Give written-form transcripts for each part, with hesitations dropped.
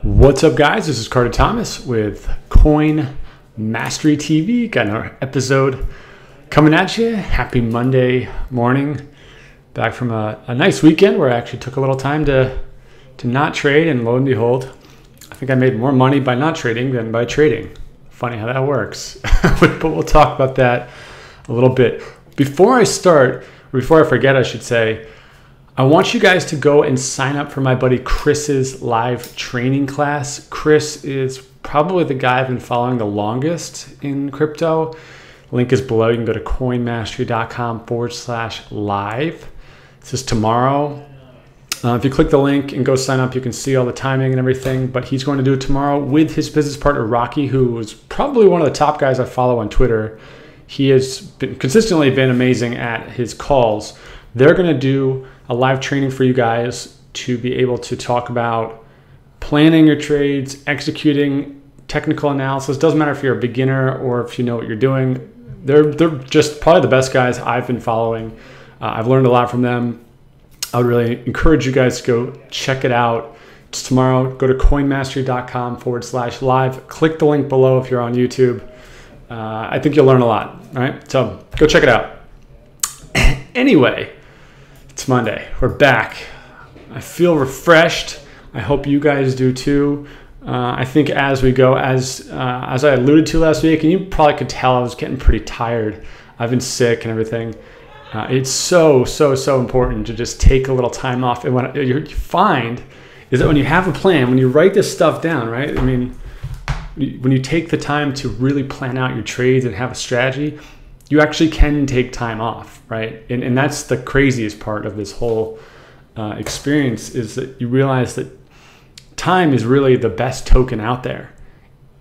What's up, guys? This is Carter Thomas with Coin Mastery TV. Got another episode coming at you. Happy Monday morning. Back from a nice weekend where I actually took a little time to not trade, and lo and behold, I think I made more money by not trading than by trading. Funny how that works. But we'll talk about that a little bit. Before I forget, I should say, I want you guys to go and sign up for my buddy Chris's live training class. Chris is probably the guy I've been following the longest in crypto. Link is below. You can go to coinmastery.com/live. This is tomorrow. If you click the link and go sign up, you can see all the timing and everything. But he's going to do it tomorrow with his business partner, Rocky, who is probably one of the top guys I follow on Twitter. He has consistently been amazing at his calls. They're going to do a live training for you guys to be able to talk about planning your trades, executing technical analysis. Doesn't matter if you're a beginner or if you know what you're doing. They're just probably the best guys I've been following. I've learned a lot from them. I would really encourage you guys to go check it out. It's tomorrow. Go to coinmastery.com/live. Click the link below if you're on YouTube. I think you'll learn a lot. All right, so go check it out. Anyway, it's Monday. We're back. I feel refreshed. I hope you guys do too. I think as we go, as I alluded to last week, and you probably could tell I was getting pretty tired. I've been sick and everything. It's so important to just take a little time off. And what you find is that when you have a plan, when you write this stuff down, right? I mean, when you take the time to really plan out your trades and have a strategy, you actually can take time off, right? And that's the craziest part of this whole experience, is that you realize that time is really the best token out there,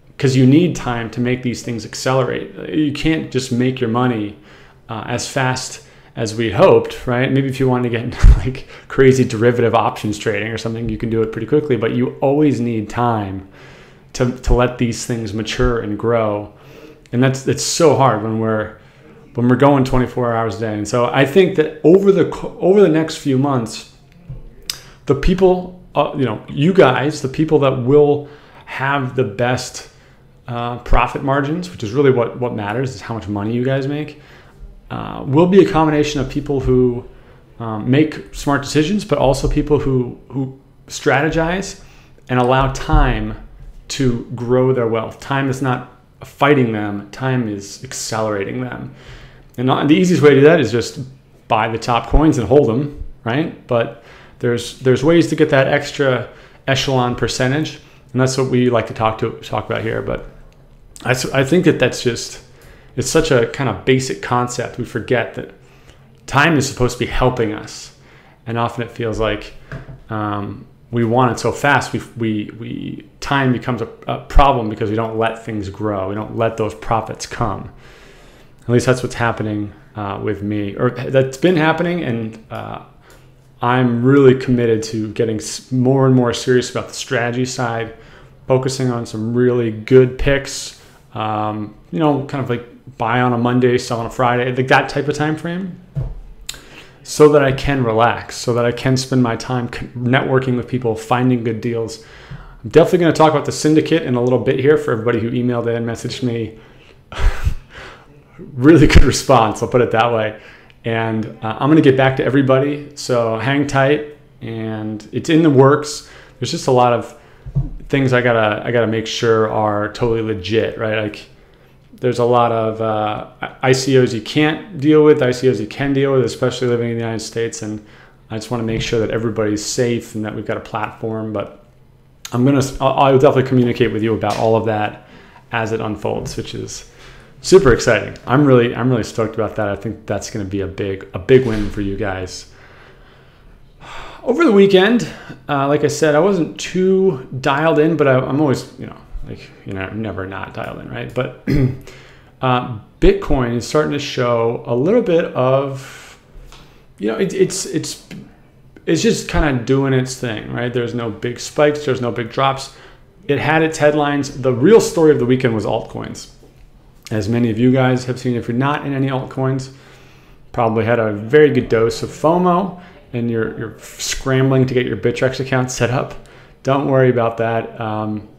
because you need time to make these things accelerate. You can't just make your money as fast as we hoped, right? Maybe if you want to get into like crazy derivative options trading or something, you can do it pretty quickly, but you always need time to let these things mature and grow. And it's so hard when we're going 24 hours a day. And so I think that over the next few months, the people, you guys, the people that will have the best profit margins, which is really what matters, is how much money you guys make, will be a combination of people who make smart decisions, but also people who strategize and allow time to grow their wealth. Time is not fighting them. Time is accelerating them. And the easiest way to do that is just buy the top coins and hold them, right? But there's ways to get that extra echelon percentage, and that's what we like to talk about here. But I think that's just, it's such a kind of basic concept. We forget that time is supposed to be helping us, and often it feels like we want it so fast. Time becomes a problem because we don't let things grow. We don't let those profits come. At least that's what's happening with me, or that's been happening, and I'm really committed to getting more and more serious about the strategy side, focusing on some really good picks, kind of like buy on a Monday, sell on a Friday, like that type of time frame, so that I can relax, so that I can spend my time networking with people, finding good deals. I'm definitely going to talk about the syndicate in a little bit here for everybody who emailed in, messaged me. Really good response, I'll put it that way. And I'm going to get back to everybody, so hang tight. And it's in the works. There's just a lot of things I gotta make sure are totally legit, right? Like, there's a lot of ICOs you can't deal with, ICOs you can deal with, especially living in the United States. And I just want to make sure that everybody's safe and that we've got a platform. But I'll definitely communicate with you about all of that as it unfolds, which is super exciting. I'm really stoked about that. I think that's going to be a big win for you guys. Over the weekend, like I said, I wasn't too dialed in, but I'm always, never not dialed in, right? But Bitcoin is starting to show a little bit of, it's just kind of doing its thing, right? There's no big spikes, there's no big drops. It had its headlines. The real story of the weekend was altcoins. As many of you guys have seen, if you're not in any altcoins, probably had a very good dose of FOMO, and you're scrambling to get your Bittrex account set up don't worry about that.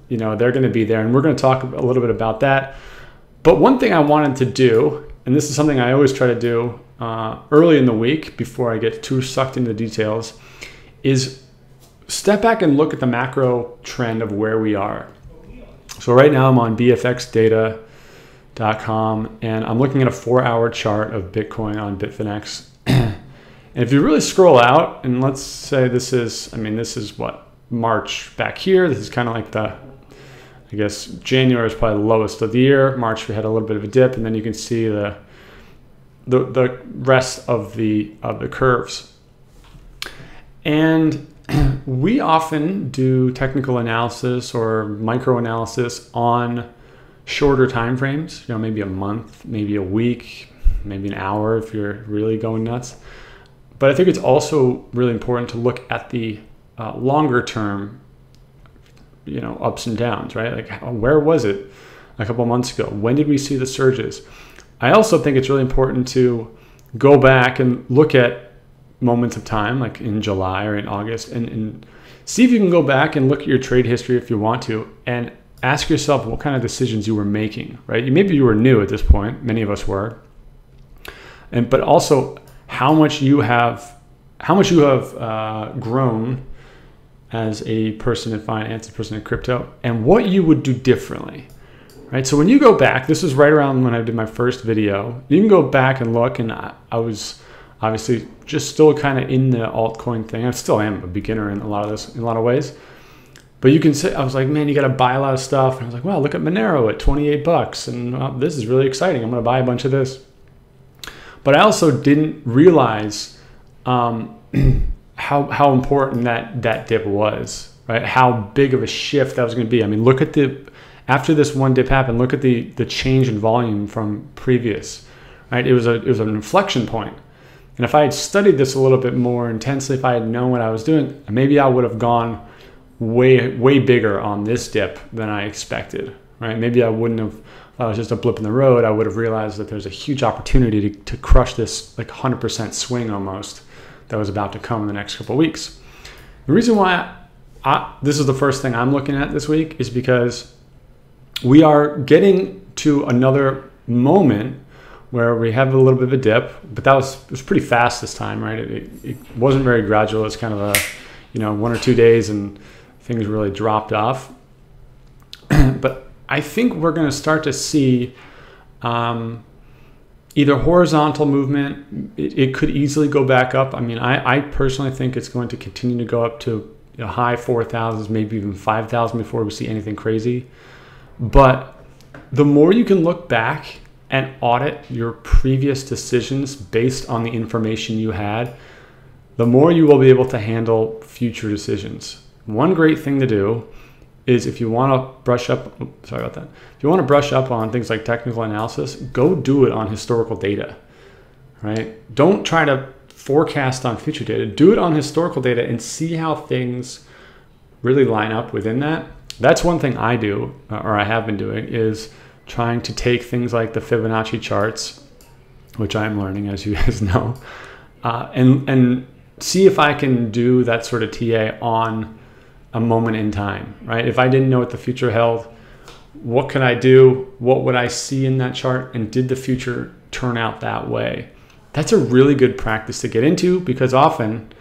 You know, they're going to be there, and we're going to talk a little bit about that. But one thing I wanted to do, and this is something I always try to do early in the week before I get too sucked into the details, is step back and look at the macro trend of where we are. So right now I'm on bfxdata.com, and I'm looking at a 4-hour chart of Bitcoin on Bitfinex. And if you really scroll out, and let's say this is, I mean, this is what, March back here. This is kind of like the, I guess January is probably the lowest of the year. March we had a little bit of a dip, and then you can see the rest of the curves. And we often do technical analysis or micro analysis on shorter time frames, you know, maybe a month, maybe a week, maybe an hour if you're really going nuts. But I think it's also really important to look at the longer term, you know, ups and downs, right? Like, where was it a couple months ago? When did we see the surges? I also think it's really important to go back and look at moments of time, like in July or in August, and see if you can go back and look at your trade history if you want to, and ask yourself what kind of decisions you were making, right? Maybe you were new at this point, many of us were, but also how much you have grown as a person in finance, a person in crypto, and what you would do differently, right? So when you go back, this is right around when I did my first video, you can go back and look, and I was obviously just still kind of in the altcoin thing. I still am a beginner in a lot of ways. But you can say, I was like, man, you got to buy a lot of stuff. And I was like, wow, look at Monero at 28 bucks. And this is really exciting. I'm going to buy a bunch of this. But I also didn't realize how important that dip was, right? How big of a shift that was going to be. I mean, look at after this one dip happened, look at the change in volume from previous, right? It was an inflection point. And if I had studied this a little bit more intensely, if I had known what I was doing, maybe I would have gone way bigger on this dip than I expected, right? Maybe I wouldn't have, if I was just a blip in the road, I would have realized that there's a huge opportunity to crush this like 100% swing almost that was about to come in the next couple of weeks. The reason why this is the first thing I'm looking at this week is because we are getting to another moment where we have a little bit of a dip, but it was pretty fast this time, right? It wasn't very gradual. It's kind of a, 1 or 2 days and things really dropped off. But I think we're going to start to see either horizontal movement. It could easily go back up. I mean, I personally think it's going to continue to go up to high 4,000s, maybe even 5,000 before we see anything crazy. But the more you can look back and audit your previous decisions based on the information you had, the more you will be able to handle future decisions. One great thing to do is if you want to brush up, if you want to brush up on things like technical analysis, go do it on historical data, right? Don't try to forecast on future data. Do it on historical data and see how things really line up within that. That's one thing I do, or I have been doing, is trying to take things like the Fibonacci charts, which I'm learning, as you guys know, and see if I can do that sort of TA on a moment in time, right? If I didn't know what the future held, what could I do? What would I see in that chart? And did the future turn out that way? That's a really good practice to get into, because often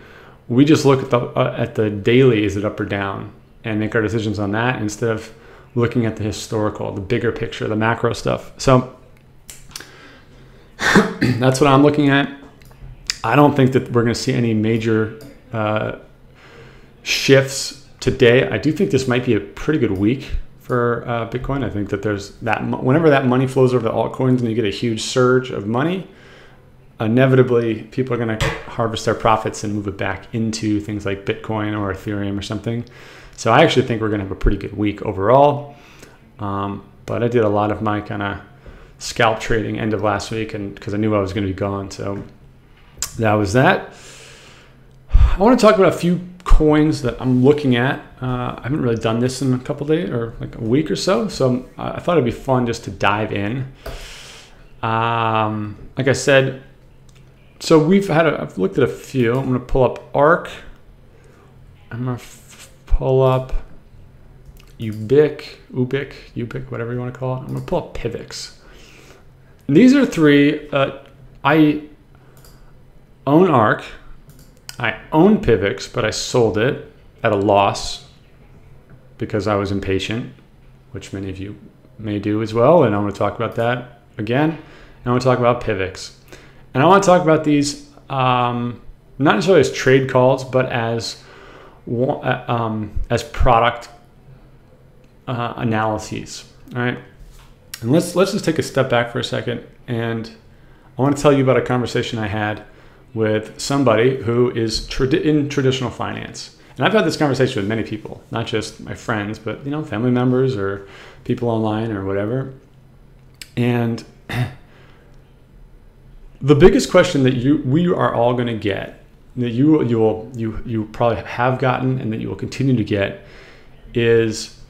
we just look at the daily, is it up or down, and make our decisions on that instead of looking at the historical, the bigger picture, the macro stuff. So that's what I'm looking at. I don't think that we're going to see any major shifts today. I do think this might be a pretty good week for Bitcoin. I think that there's that, whenever that money flows over to altcoins and you get a huge surge of money, inevitably people are going to harvest their profits and move it back into things like Bitcoin or Ethereum or something. So I actually think we're going to have a pretty good week overall. But I did a lot of my kind of scalp trading end of last week, and because I knew I was going to be gone. So that was that. I want to talk about a few coins that I'm looking at. I haven't really done this in a couple days or like a week or so. So I thought it'd be fun just to dive in. Like I said, so I've looked at a few. I'm going to pull up ARC. I'm going to pull up Ubiq, whatever you want to call it. I'm going to pull up Pivx. These are three. I own ARK. I own Pivx, but I sold it at a loss because I was impatient, which many of you may do as well. And I want to talk about that again. And I want to talk about Pivx. And I want to talk about these not necessarily as trade calls, but as product analyses. All right. And let's just take a step back for a second, and I want to tell you about a conversation I had with somebody who is in traditional finance. And I've had this conversation with many people, not just my friends, but family members or people online or whatever. And the biggest question that we are all going to get, that you probably have gotten and that you will continue to get, is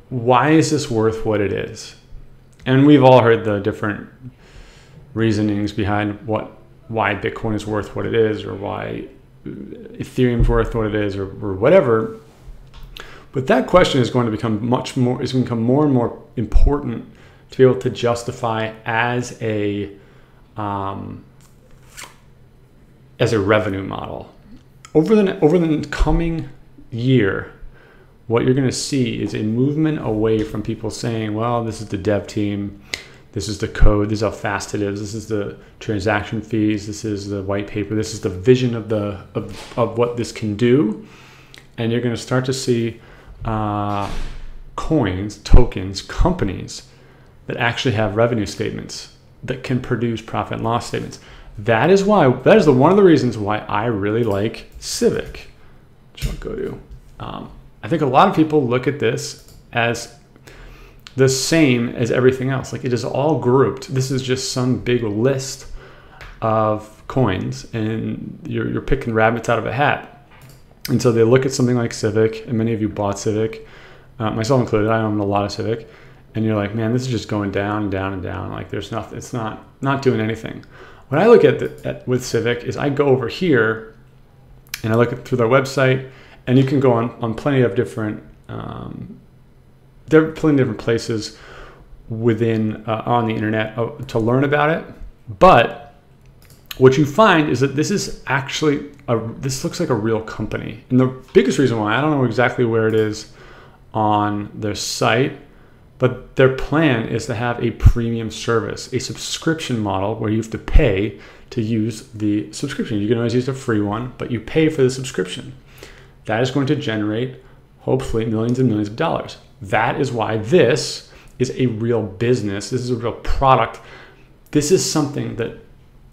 why is this worth what it is? And we've all heard the different reasonings behind why Bitcoin is worth what it is, or why Ethereum is worth what it is, or whatever. But that question is going to become more and more important to be able to justify as a revenue model. Over the coming year, what you're going to see is a movement away from people saying, well, this is the dev team, this is the code, this is how fast it is, this is the transaction fees, this is the white paper, this is the vision of what this can do. And you're going to start to see coins, tokens, companies that actually have revenue statements that can produce profit and loss statements. That is one of the reasons why I really like Civic, which I'll go to. I think a lot of people look at this as the same as everything else. Like, it is all grouped. This is just some big list of coins, and you're picking rabbits out of a hat. And so they look at something like Civic, and many of you bought Civic, myself included. I own a lot of Civic, and you're like, man, this is just going down and down and down. Like, there's nothing. It's not doing anything. What I look at with Civic is I go over here and I look through their website, and you can go on plenty of different there are plenty of different places within on the internet to learn about it. But what you find is that this is actually this looks like a real company. And the biggest reason why, I don't know exactly where it is on their site, but their plan is to have a premium service, a subscription model where you have to pay to use the subscription. You can always use a free one, but you pay for the subscription. That is going to generate, hopefully, millions and millions of dollars. That is why this is a real business. This is a real product. This is something that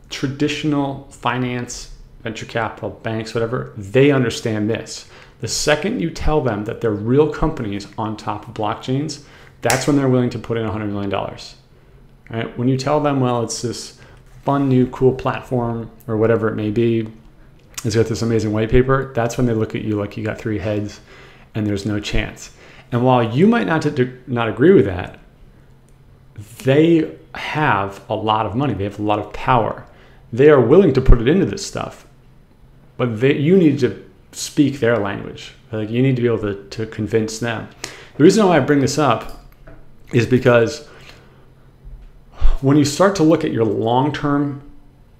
traditional finance, venture capital, banks, whatever, they understand this. The second you tell them that they're real companies on top of blockchains, that's when they're willing to put in $100 million. Right? When you tell them, well, it's this fun, new, cool platform, or whatever it may be, it's got this amazing white paper, that's when they look at you like you got three heads and there's no chance. And while you might not agree with that, they have a lot of money. They have a lot of power. They are willing to put it into this stuff, but you need to speak their language. Like, you need to be able to convince them. The reason why I bring this up is because when you start to look at your long-term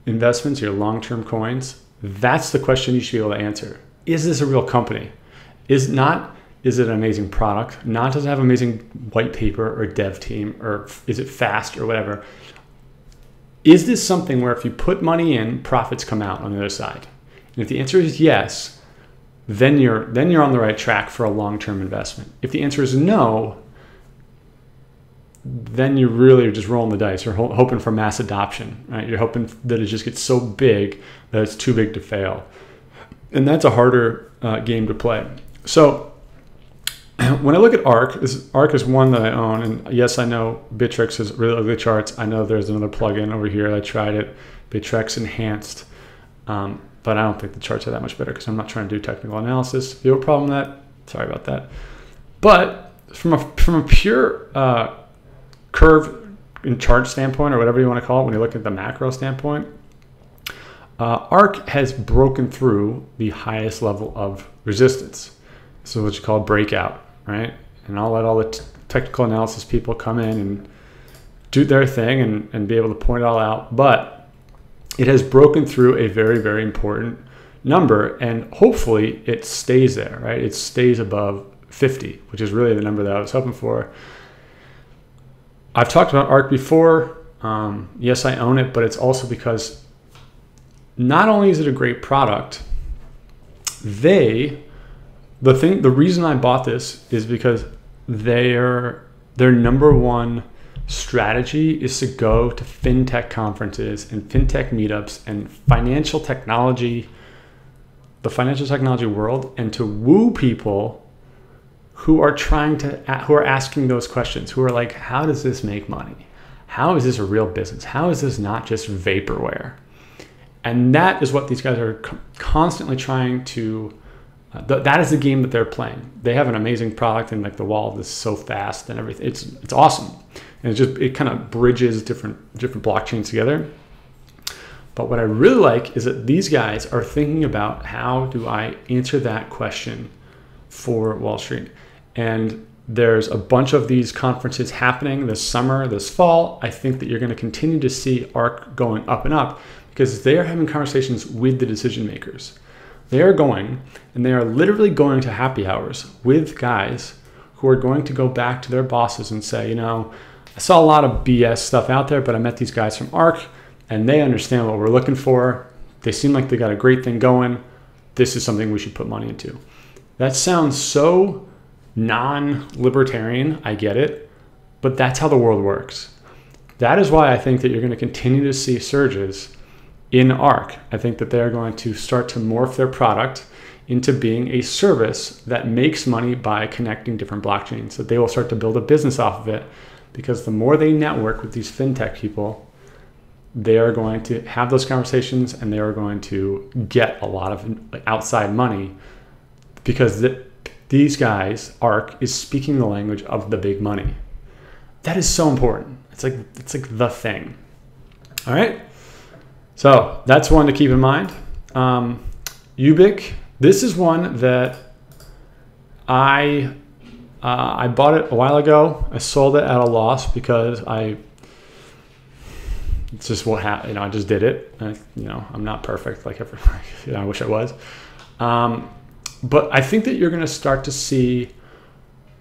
investments, your long-term coins, that's the question you should be able to answer. Is this a real company? Is it an amazing product? Not does it have amazing white paper or dev team, or is it fast or whatever? Is this something where if you put money in, profits come out on the other side? And if the answer is yes, then you're on the right track for a long-term investment. If the answer is no, then you really are just rolling the dice. You're hoping for mass adoption, right? You're hoping that it just gets so big that it's too big to fail. And that's a harder game to play. So when I look at ARK is one that I own. And yes, I know Bittrex has really ugly charts. I know there's another plugin over here. I tried it, Bittrex Enhanced. But I don't think the charts are that much better because I'm not trying to do technical analysis. If you have a problem with that, sorry about that. But from a pure curve and chart standpoint, or whatever you want to call it, when you look at the macro standpoint, ARK has broken through the highest level of resistance. This is what you call a breakout, right? And I'll let all the technical analysis people come in and do their thing and be able to point it all out. But it has broken through a very, very important number, and hopefully it stays there, right? It stays above 50, which is really the number that I was hoping for. I've talked about ARK before. Yes, I own it, but it's also because not only is it a great product, the reason I bought this is because their number one strategy is to go to fintech conferences and fintech meetups and the financial technology world, and to woo people who are asking those questions, who are like, how does this make money? How is this a real business? How is this not just vaporware? And that is what these guys are constantly trying to, that is the game that they're playing. They have an amazing product, and like the wallet is so fast and everything. It's awesome. And it kind of bridges different blockchains together. But what I really like is that these guys are thinking about, how do I answer that question for Wall Street? And there's a bunch of these conferences happening this summer, this fall. I think that you're going to continue to see ARK going up and up, because they are having conversations with the decision makers. They are going, and they are literally going to happy hours with guys who are going to go back to their bosses and say, you know, I saw a lot of BS stuff out there, but I met these guys from ARK, and they understand what we're looking for. They seem like they got a great thing going. This is something we should put money into. That sounds so non-libertarian, I get it, but that's how the world works. That is why I think that you're going to continue to see surges in ARK. I think that they're going to start to morph their product into being a service that makes money by connecting different blockchains, that they will start to build a business off of it, because the more they network with these fintech people, they are going to have those conversations, and they are going to get a lot of outside money, because these guys, ARK, is speaking the language of the big money. That is so important. It's like the thing. All right. So that's one to keep in mind. Ubiq. This is one that I bought it a while ago. I sold it at a loss because it's just what happened. I just did it. I'm not perfect like everybody. I wish I was. But I think that you're going to start to see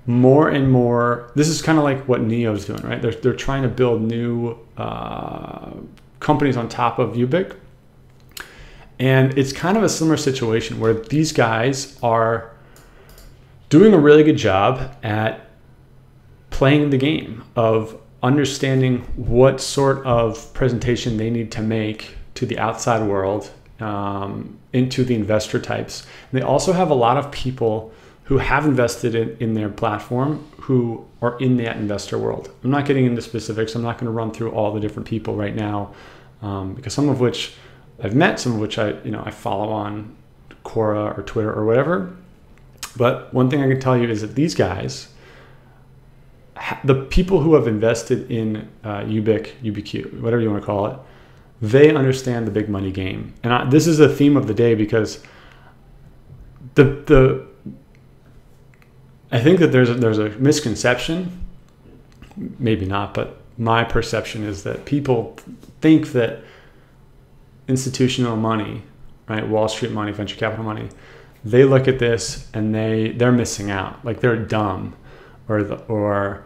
more and more. This is kind of like what Neo's doing, right? They're trying to build new companies on top of Ubiq. And it's kind of a similar situation where these guys are doing a really good job at playing the game of understanding what sort of presentation they need to make to the outside world, into the investor types. And they also have a lot of people who have invested in their platform who are in that investor world. I'm not getting into specifics. I'm not going to run through all the different people right now, because some of which I've met, some of which I follow on Quora or Twitter or whatever. But one thing I can tell you is that these guys, the people who have invested in Ubiq, whatever you want to call it, they understand the big money game. And this is a theme of the day, because I think that there's a misconception, maybe not, but my perception is that people think that institutional money, right, Wall Street money, venture capital money, they look at this and they're missing out, like they're dumb, or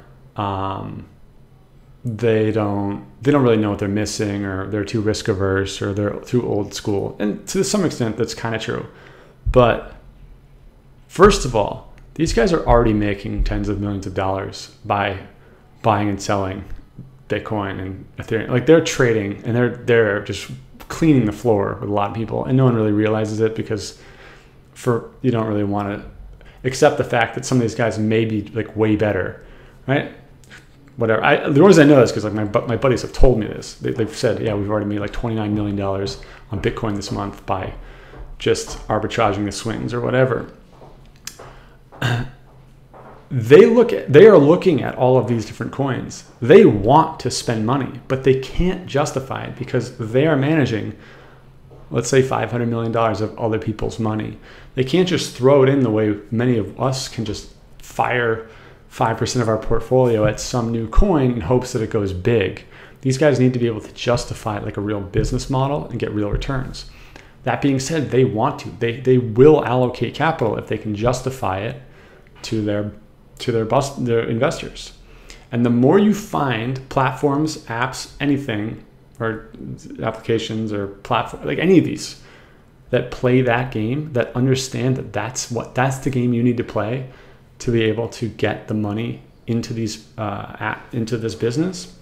they don't really know what they're missing, or they're too risk averse, or they're too old school. And to some extent, that's kind of true. But first of all, these guys are already making tens of millions of dollars by buying and selling Bitcoin and Ethereum. Like, they're trading, and they're just cleaning the floor with a lot of people, and no one really realizes it, because you don't really want to accept the fact that some of these guys may be like way better, right? Whatever. The reason I know this because like my buddies have told me this. They've said, yeah, we've already made like $29 million on Bitcoin this month by just arbitraging the swings or whatever. They are looking at all of these different coins. They want to spend money, but they can't justify it because they are managing let's say $500 million of other people's money. They can't just throw it in the way many of us can just fire 5% of our portfolio at some new coin in hopes that it goes big. These guys need to be able to justify it like a real business model and get real returns. That being said, they want to. They will allocate capital if they can justify it to their investors. And the more you find platforms, apps, anything, or applications or platform, like any of these that play that game, that understand that that's the game you need to play to be able to get the money into these into this business,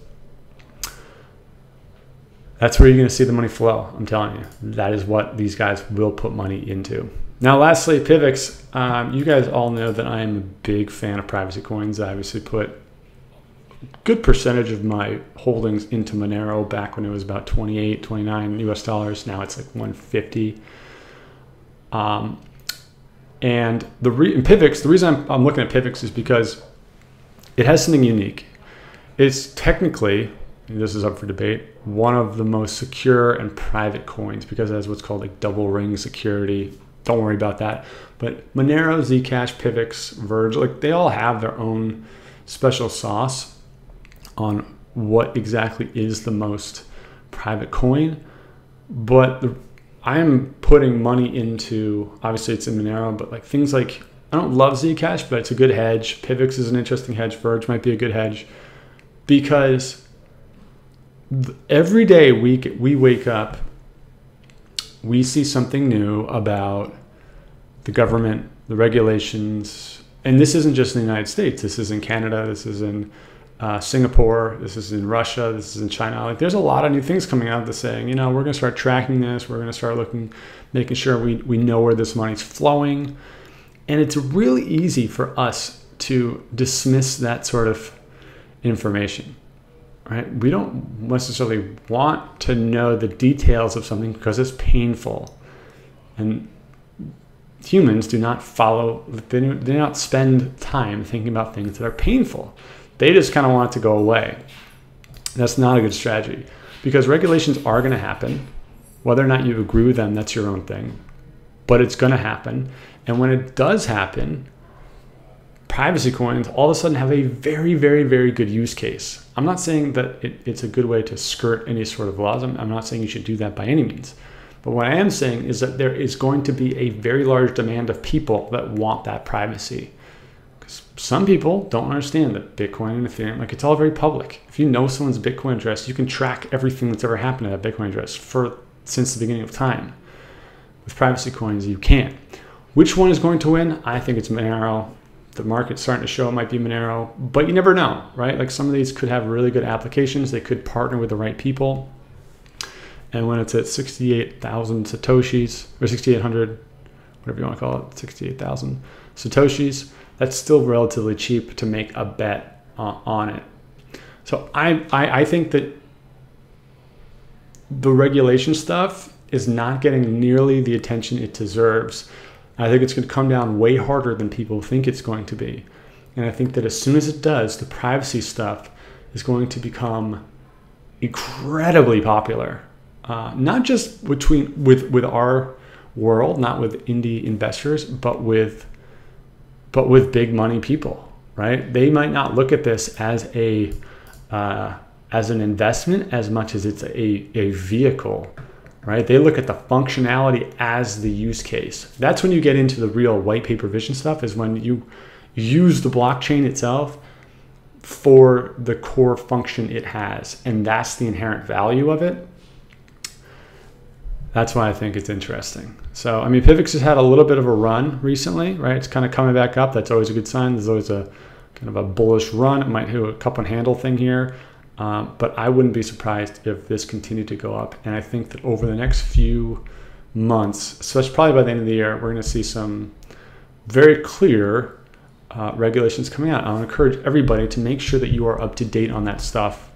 that's where you're going to see the money flow. I'm telling you, that is what these guys will put money into. Now, lastly, Pivx. You guys all know that I am a big fan of privacy coins. I obviously put a good percentage of my holdings into Monero back when it was about 28, 29 US dollars. Now it's like 150. And Pivx, the reason I'm looking at Pivx is because it has something unique. It's technically, and this is up for debate, one of the most secure and private coins because it has what's called like double ring security. Don't worry about that. But Monero, Zcash, Pivx, Verge, like they all have their own special sauce on what exactly is the most private coin. But I am putting money into, obviously it's in Monero, but like things like, I don't love Zcash, but it's a good hedge. Pivx is an interesting hedge. Verge might be a good hedge because every day we wake up, we see something new about the government, the regulations, and this isn't just in the United States. This is in Canada. This is in Singapore. This is in Russia. This is in China. Like, there's a lot of new things coming out that's saying, we're going to start tracking this. We're going to start making sure we know where this money's flowing. And it's really easy for us to dismiss that sort of information. Right? We don't necessarily want to know the details of something because it's painful. And humans do not they do not spend time thinking about things that are painful. They just kind of want it to go away. That's not a good strategy because regulations are going to happen. Whether or not you agree with them, that's your own thing. But it's going to happen. And when it does happen, privacy coins all of a sudden have a very, very, very good use case. I'm not saying that it's a good way to skirt any sort of laws. I'm not saying you should do that by any means. But what I am saying is that there is going to be a very large demand of people that want that privacy. Because some people don't understand that Bitcoin and Ethereum, like it's all very public. If you know someone's Bitcoin address, you can track everything that's ever happened to that Bitcoin address since the beginning of time. With privacy coins, you can't. Which one is going to win? I think it's Monero. The market's starting to show it might be Monero, but you never know, right? Like some of these could have really good applications. They could partner with the right people. And when it's at 68,000 Satoshis, or 6,800, whatever you want to call it, 68,000 Satoshis, that's still relatively cheap to make a bet on it. So I think that the regulation stuff is not getting nearly the attention it deserves. I think it's going to come down way harder than people think it's going to be. And I think that as soon as it does, the privacy stuff is going to become incredibly popular. Not just with our world, not with indie investors, but with big money people, right? They might not look at this as an investment as much as it's a vehicle. Right? They look at the functionality as the use case. That's when you get into the real white paper vision stuff, is when you use the blockchain itself for the core function it has. And that's the inherent value of it. That's why I think it's interesting. So, I mean, Pivx has had a little bit of a run recently, right? It's kind of coming back up. That's always a good sign. There's always a kind of a bullish run. It might do a cup and handle thing here. But I wouldn't be surprised if this continued to go up. And I think that over the next few months, especially probably by the end of the year, we're going to see some very clear regulations coming out. I want to encourage everybody to make sure that you are up to date on that stuff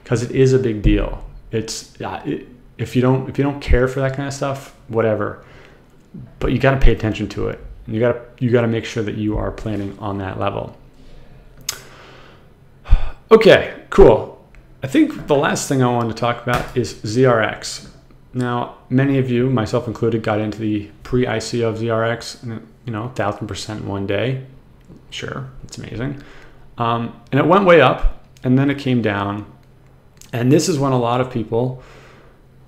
because it is a big deal. If you don't care for that kind of stuff, whatever, but you got to pay attention to it. You got to make sure that you are planning on that level. Okay, cool. I think the last thing I wanted to talk about is ZRX. Now, many of you, myself included, got into the pre-ICO of ZRX, and 1,000% in one day. Sure, it's amazing. And it went way up, and then it came down. And this is when a lot of people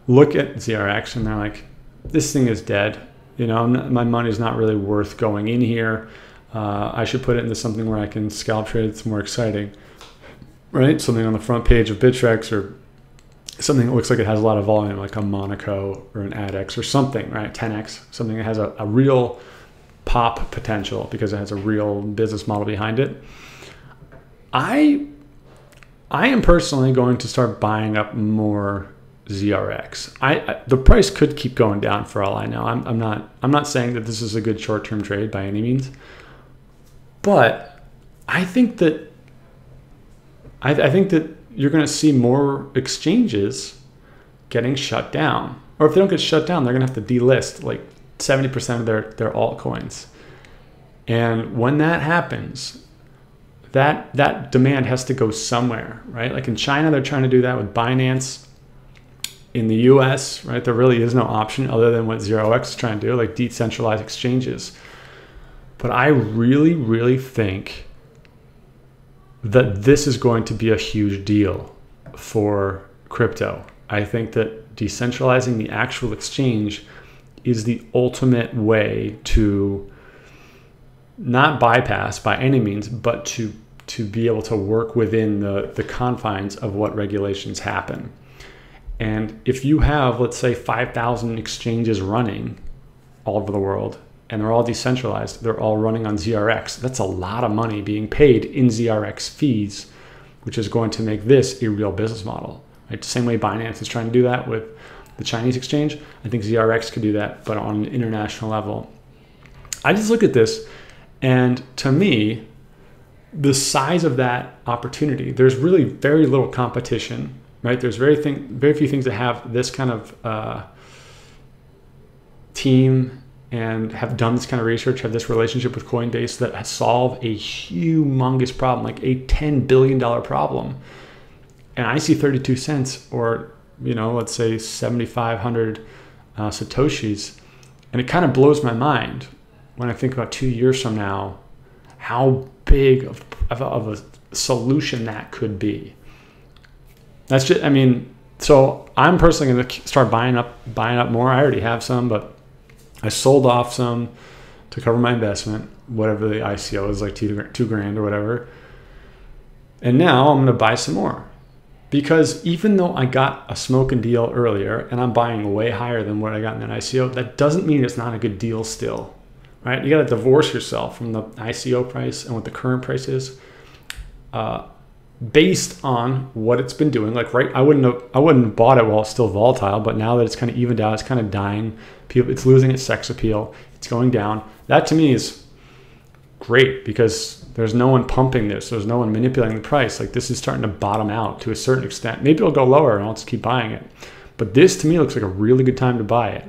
look at ZRX and they're like, this thing is dead. My money's not really worth going in here. I should put it into something where I can scalp trade. It's more exciting, right? Something on the front page of Pivx, or something that looks like it has a lot of volume, like a Monaco or an ADX or something, right? 10X, something that has a real pop potential because it has a real business model behind it. I am personally going to start buying up more ZRX. The price could keep going down for all I know. I'm not saying that this is a good short-term trade by any means, but I think that you're going to see more exchanges getting shut down. Or if they don't get shut down, they're going to have to delist like 70% of their altcoins. And when that happens, that demand has to go somewhere, right? Like in China, they're trying to do that with Binance. In the US, right, there really is no option other than what ZeroX is trying to do, like decentralized exchanges. But I really, really think that this is going to be a huge deal for crypto. I think that decentralizing the actual exchange is the ultimate way to not bypass by any means, but to be able to work within the confines of what regulations happen. And if you have, let's say, 5,000 exchanges running all over the world, and they're all decentralized, they're all running on ZRX, that's a lot of money being paid in ZRX fees, which is going to make this a real business model. Right? The same way Binance is trying to do that with the Chinese exchange, I think ZRX could do that, but on an international level. I just look at this, and to me, the size of that opportunity, there's really very little competition. Right? There's very few things that have this kind of team and have done this kind of research, have this relationship with Coinbase that solve a humongous problem, like a $10 billion problem. And I see 32 cents or, let's say 7,500 Satoshis. And it kind of blows my mind when I think about 2 years from now, how big of a solution that could be. That's just, so I'm personally going to start buying up more. I already have some, but I sold off some to cover my investment, whatever the ICO is, like two grand or whatever. And now I'm going to buy some more, because even though I got a smoking deal earlier and I'm buying way higher than what I got in an ICO, that doesn't mean it's not a good deal still, right? You got to divorce yourself from the ICO price and what the current price is. Based on what it's been doing, like, right, I wouldn't have bought it while it's still volatile, but now that it's kind of evened out, it's kind of dying. It's losing its sex appeal. It's going down. That to me is great, because there's no one pumping this. There's no one manipulating the price. Like, this is starting to bottom out to a certain extent. Maybe it'll go lower and I'll just keep buying it. But this to me looks like a really good time to buy it,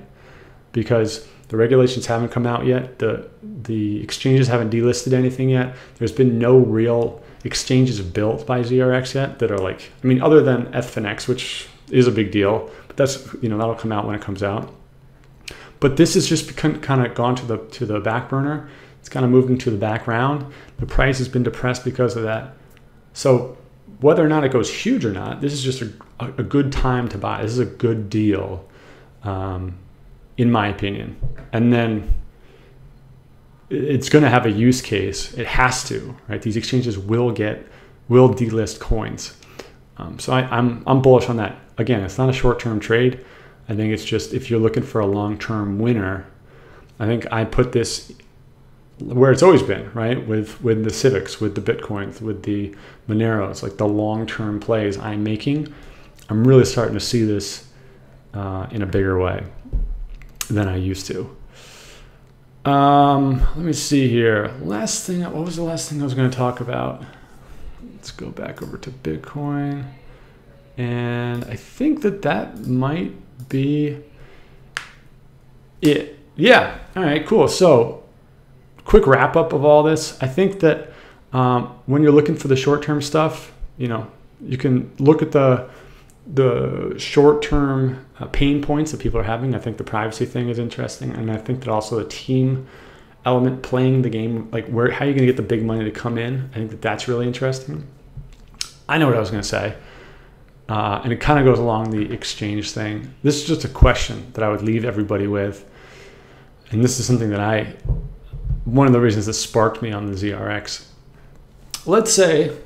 because the regulations haven't come out yet. The exchanges haven't delisted anything yet. There's been no real exchanges built by ZRX yet that are like, other than Ep34, which is a big deal, but that's, that'll come out when it comes out. But this has just kind of gone to the back burner. It's kind of moving to the background. The price has been depressed because of that. So whether or not it goes huge or not, this is just a good time to buy. This is a good deal, in my opinion. And then it's going to have a use case. It has to, right? These exchanges will delist coins. So I'm bullish on that. Again, it's not a short-term trade. I think it's just, if you're looking for a long-term winner, I think I put this where it's always been, right? With the Civics, with the Bitcoins, with the Moneros, like the long-term plays I'm making. I'm really starting to see this in a bigger way than I used to. Let me see here. What was the last thing I was going to talk about? Let's go back over to Bitcoin. And I think that might be it. Yeah. All right, cool. So quick wrap up of all this. I think that when you're looking for the short-term stuff, you can look at the the short-term pain points that people are having. I think the privacy thing is interesting, and I think that also the team element, playing the game, like how are you going to get the big money to come in? I think that that's really interesting. I know what I was going to say, and it kind of goes along the exchange thing. This is just a question that I would leave everybody with, and this is something that one of the reasons that sparked me on the ZRX. Let's say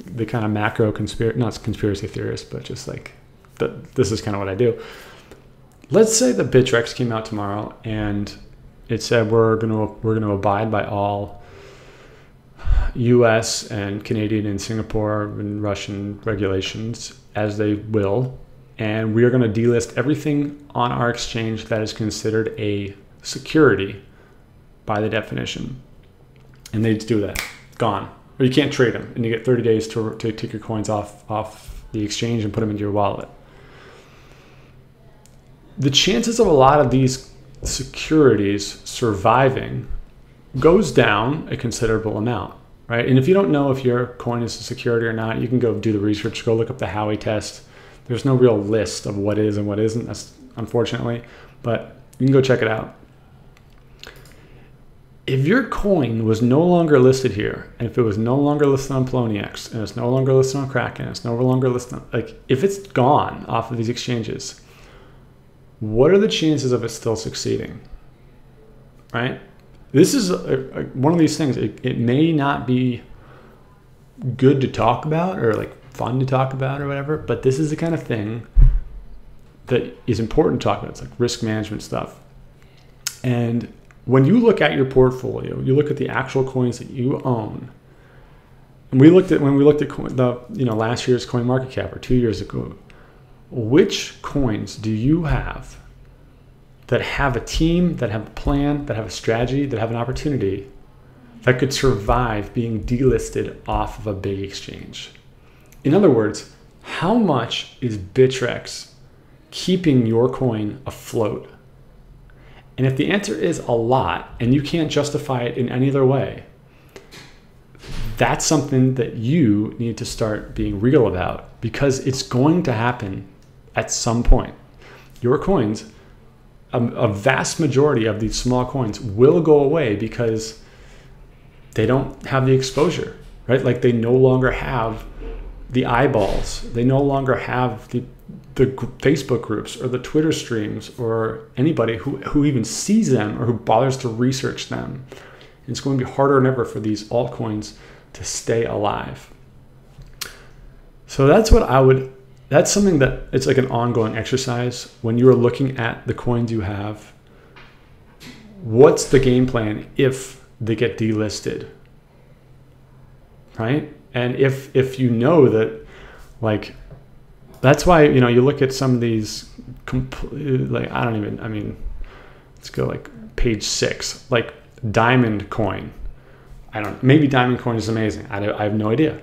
the kind of macro not conspiracy theorist, but just like this is kind of what I do. Let's say the Bittrex came out tomorrow and it said we're going to abide by all U.S. and Canadian and Singapore and Russian regulations as they will, and we are going to delist everything on our exchange that is considered a security by the definition, and they just do that, gone. Or you can't trade them, and you get 30 days to take your coins off the exchange and put them into your wallet. The chances of a lot of these securities surviving goes down a considerable amount, right? And if you don't know if your coin is a security or not, you can go do the research, go look up the Howey test. There's no real list of what is and what isn't, that's unfortunately, but you can go check it out. If your coin was no longer listed here, and if it was no longer listed on Poloniex, and it's no longer listed on Kraken, it's no longer listed on, like, if it's gone off of these exchanges, what are the chances of it still succeeding, right? This is one of these things. It may not be good to talk about or like fun to talk about or whatever, but this is the kind of thing that is important to talk about. It's like risk management stuff. And when you look at your portfolio, you look at the actual coins that you own. And when we looked at last year's coin market cap or 2 years ago, which coins do you have that have a team, that have a plan, that have a strategy, that have an opportunity that could survive being delisted off of a big exchange? In other words, how much is Bittrex keeping your coin afloat? And if the answer is a lot, and you can't justify it in any other way, that's something that you need to start being real about, because it's going to happen at some point. Your coins, a vast majority of these small coins will go away because they don't have the exposure, right? Like they no longer have the eyeballs. They no longer have the Facebook groups or the Twitter streams or anybody who even sees them or who bothers to research them. And it's going to be harder than ever for these altcoins to stay alive. So that's something that it's like an ongoing exercise. When you are looking at the coins you have, what's the game plan if they get delisted, right? And if you know that, like, that's why, you look at some of these, let's go like page 6, like Diamond Coin. Maybe Diamond Coin is amazing. I have no idea.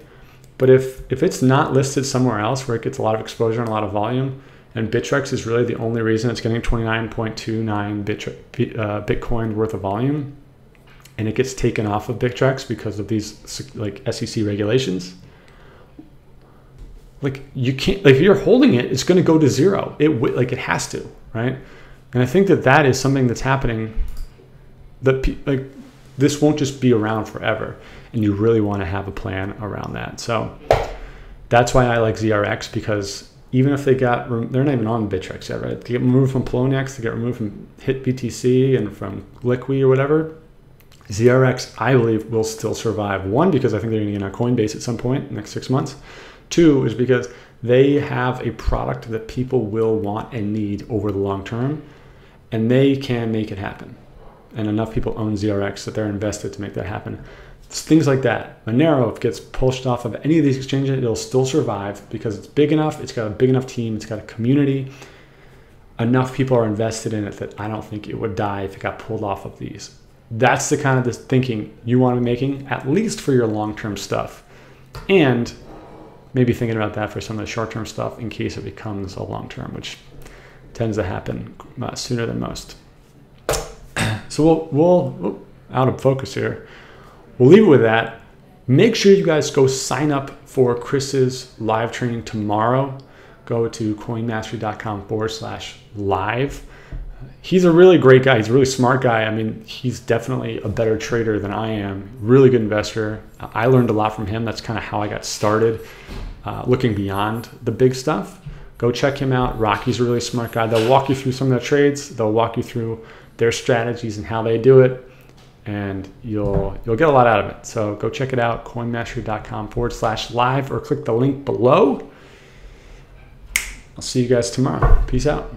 But if it's not listed somewhere else where it gets a lot of exposure and a lot of volume, and Bittrex is really the only reason it's getting 29.29 Bitcoin worth of volume, and it gets taken off of Bittrex because of these like SEC regulations, like you can't, like if you're holding it, it's going to go to zero. It has to, right? And I think that is something that's happening. That this won't just be around forever, and you really want to have a plan around that. So that's why I like ZRX, because even if they're not even on Bittrex yet, right? They get removed from Poloniex, they get removed from HitBTC and from Liqui or whatever. ZRX, I believe, will still survive. One, because I think they're going to get on Coinbase at some point in the next 6 months. Two, is because they have a product that people will want and need over the long term, and they can make it happen. And enough people own ZRX that they're invested to make that happen. It's things like that. Monero, if it gets pushed off of any of these exchanges, it'll still survive because it's big enough, it's got a big enough team, it's got a community. Enough people are invested in it that I don't think it would die if it got pulled off of these. That's the kind of this thinking you want to be making, at least for your long-term stuff. And maybe thinking about that for some of the short-term stuff in case it becomes a long-term, which tends to happen sooner than most. So we'll out of focus here. We'll leave it with that. Make sure you guys go sign up for Chris's live training tomorrow. go to coinmastery.com/live. He's a really great guy. He's a really smart guy. I mean, he's definitely a better trader than I am. Really good investor. I learned a lot from him. That's kind of how I got started, looking beyond the big stuff. Go check him out. Rocky's a really smart guy. They'll walk you through some of their trades. They'll walk you through their strategies and how they do it, and you'll get a lot out of it. So go check it out, coinmastery.com/live, or click the link below. I'll see you guys tomorrow. Peace out.